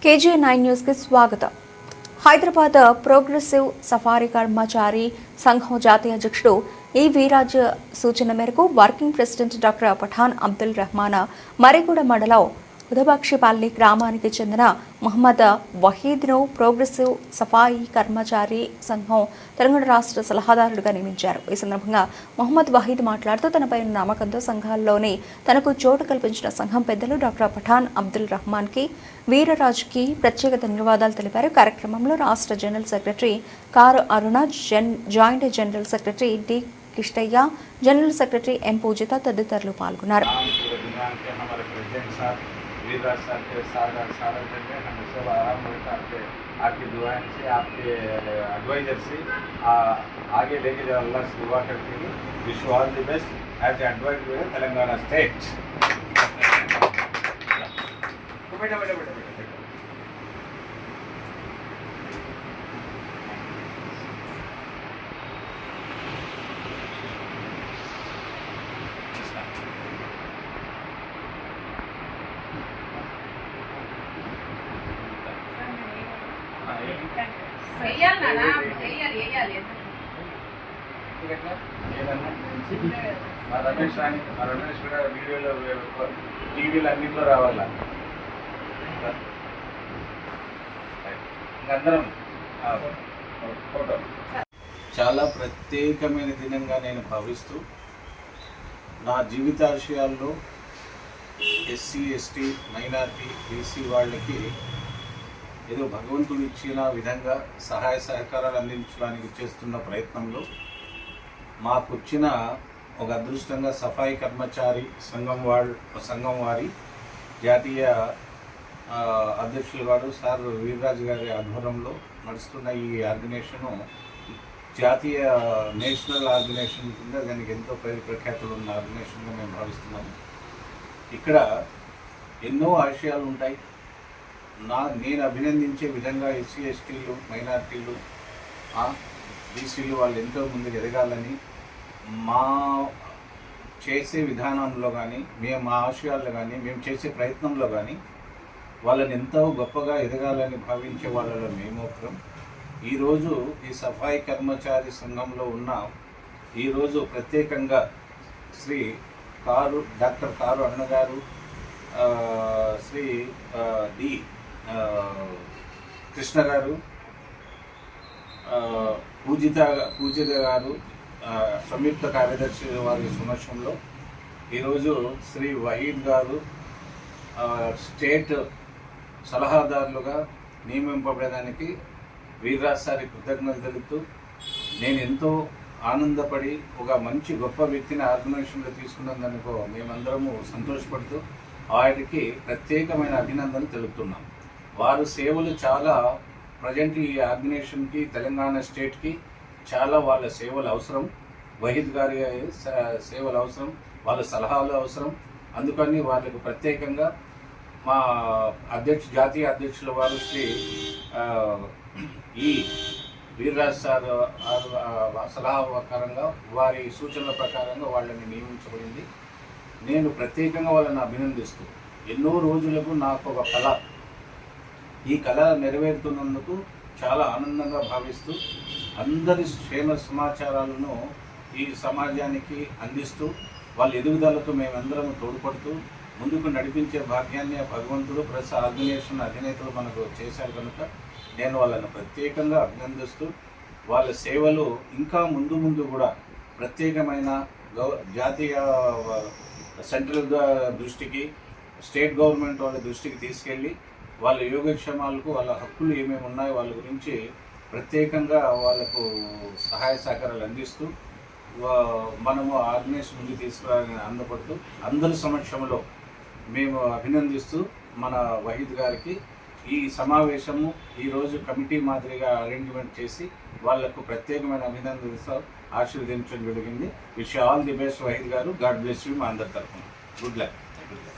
KJ9 news కి స్వాగతం. Hyderabad progressive safari కర్మచారి సంఘం జాతీయ అధ్యక్షుడు ఈ వీరాజ్ సూచన మేరకు working president doctor Pathan Abdul Rahman Mariguda మండలం ఉదబక్షిపల్లి గ్రామానికి చెందిన మహమ్మద్ వహీద్ను ప్రోగ్రెసివ్ సఫాయి కర్మచారి సంఘం తెలంగాణ రాష్ట్ర సలహాదారుడిగా నియమించారు. ఈ సందర్భంగా మహమ్మద్ వహీద్ మాట్లాడుతూ తనపై నమ్మకంతో సంఘాల్లోనే తనకు చోటు కల్పించిన సంఘం పెద్దలు డాక్టర్ పఠాన్ అబ్దుల్ రహమాన్కి వీరరాజుకి ప్రత్యేక ధన్యవాదాలు తెలిపారు. కార్యక్రమంలో రాష్ట్ర general secretary Karu Aruna, joint general secretary D Kishtaiah, general secretary M Poojitha తదితరులు పాల్గొన్నారు. वीरराज साहब के सारा करके हमें सब आराम रहता है। आपकी दुआएं से, आपके एडवाइजर से आगे लेके जाओ, अल्लाह से दुआ करते हैं। Wish you all the best as advisor Telangana state. बेटा बेटा बेटा రమేష్ వీడియోలో టీవీలో అన్నింటిలో రావాలా అందరం ఫోటో. చాలా ప్రత్యేకమైన దినంగా నేను భావిస్తూ నా జీవితాశయాల్లో ఎస్సీ, ఎస్టీ, మైనారిటీ, బీసీ వాళ్ళకి ఏదో భగవంతుడు ఇచ్చిన విధంగా సహాయ సహకారాలు అందించడానికి చేస్తున్న ప్రయత్నంలో మాకు వచ్చిన ఒక అదృష్టంగా సఫాయి కర్మచారి సంఘం వారి జాతీయ అధ్యక్షులు గారు సార్ వీర్రాజు గారి ఆధ్వర్యంలో నడుస్తున్న ఈ ఆర్గనైజేషను జాతీయ నేషనల్ ఆర్గనైజేషన్ కింద దానికి ఎంతో పేరు ప్రఖ్యాతులు ఉన్న ఆర్గనైజేషన్గా మేము భావిస్తున్నాము. ఇక్కడ ఎన్నో ఆశయాలు ఉంటాయి. నేను అభినందించే విధంగా ఎస్సీ, ఎస్టీలు, మైనారిటీలు, బీసీలు వాళ్ళు ఎంతో ముందుకు ఎదగాలని మా చేసే విధానంలో కానీ మా ఆశయాల్లో కానీ మేము చేసే ప్రయత్నంలో కానీ వాళ్ళని ఎంతో గొప్పగా ఎదగాలని భావించే వాళ్ళలో మేము ఒకరం. ఈరోజు ఈ సఫాయి కర్మచారి సంఘంలో ఉన్న ఈరోజు ప్రత్యేకంగా శ్రీ డాక్టర్ కారు అన్నగారు, శ్రీ డి కృష్ణ గారు, పూజిత గారు సంయుక్త కార్యదర్శి వారి సమక్షంలో ఈరోజు శ్రీ వహీద్ గారు స్టేట్ సలహాదారులుగా నియమింపబడడానికి వీర్రాజ్ సారి కృతజ్ఞతలు తెలుపుతూ నేను ఎంతో ఆనందపడి ఒక మంచి గొప్ప వ్యక్తిని ఆర్గనైజేషన్లో తీసుకున్నందుకు మేమందరము సంతోషపడుతూ వారికి ప్రత్యేకమైన అభినందనలు తెలుపుతున్నాం. వారు సేవలు చాలా ప్రజెంట్ ఈ ఆర్గనైజేషన్కి, తెలంగాణ స్టేట్కి చాలా వాళ్ళ సేవలు అవసరం. వహీద్ గారి సేవలు అవసరం, వాళ్ళ సలహాలు అవసరం. అందుకని వాళ్ళకు ప్రత్యేకంగా మా జాతీయ అధ్యక్షుల వారు శ్రీ ఈ వీర్రాజ్ సార్ సలహా ప్రకారంగా వారి సూచనల ప్రకారంగా వాళ్ళని నియమించబడింది. నేను ప్రత్యేకంగా వాళ్ళని అభినందిస్తూ ఎన్నో రోజులకు నాకు ఒక కళ, ఈ కళ నెరవేరుతున్నందుకు చాలా ఆనందంగా భావిస్తూ అందరి క్షేమ సమాచారాలను ఈ సమాజానికి అందిస్తూ వాళ్ళ ఎదుగుదలకు మేమందరం తోడ్పడుతూ ముందుకు నడిపించే భాగ్యాన్ని భగవంతుడు ప్లస్ ఆర్గనైజేషన్ అధినేతలు మనకు చేశారు కనుక నేను వాళ్ళని ప్రత్యేకంగా అభినందిస్తూ వాళ్ళ సేవలు ఇంకా ముందు కూడా ప్రత్యేకమైన జాతీయ సెంట్రల్ దృష్టికి, స్టేట్ గవర్నమెంట్ వాళ్ళ దృష్టికి తీసుకెళ్ళి వాళ్ళ యోగక్షేమాలకు, వాళ్ళ హక్కులు ఏమేమి ఉన్నాయో వాళ్ళ గురించి ప్రత్యేకంగా వాళ్ళకు సహాయ సహకారాలు అందిస్తూ మనము ఆర్గనైజేషన్ ముందు తీసుకురావాలని ఆనందపడుతూ అందరి సమక్షంలో మేము అభినందిస్తూ మన వహీద్ గారికి ఈ సమావేశము ఈరోజు కమిటీ మాదిరిగా అరేంజ్మెంట్ చేసి వాళ్లకు ప్రత్యేకమైన అభినందనలు ఆశీర్వదించడం జరిగింది. Wish all the best Waheed గారు. గాడ్ బ్లెస్ యూ మా అందరి తరఫున. Good luck.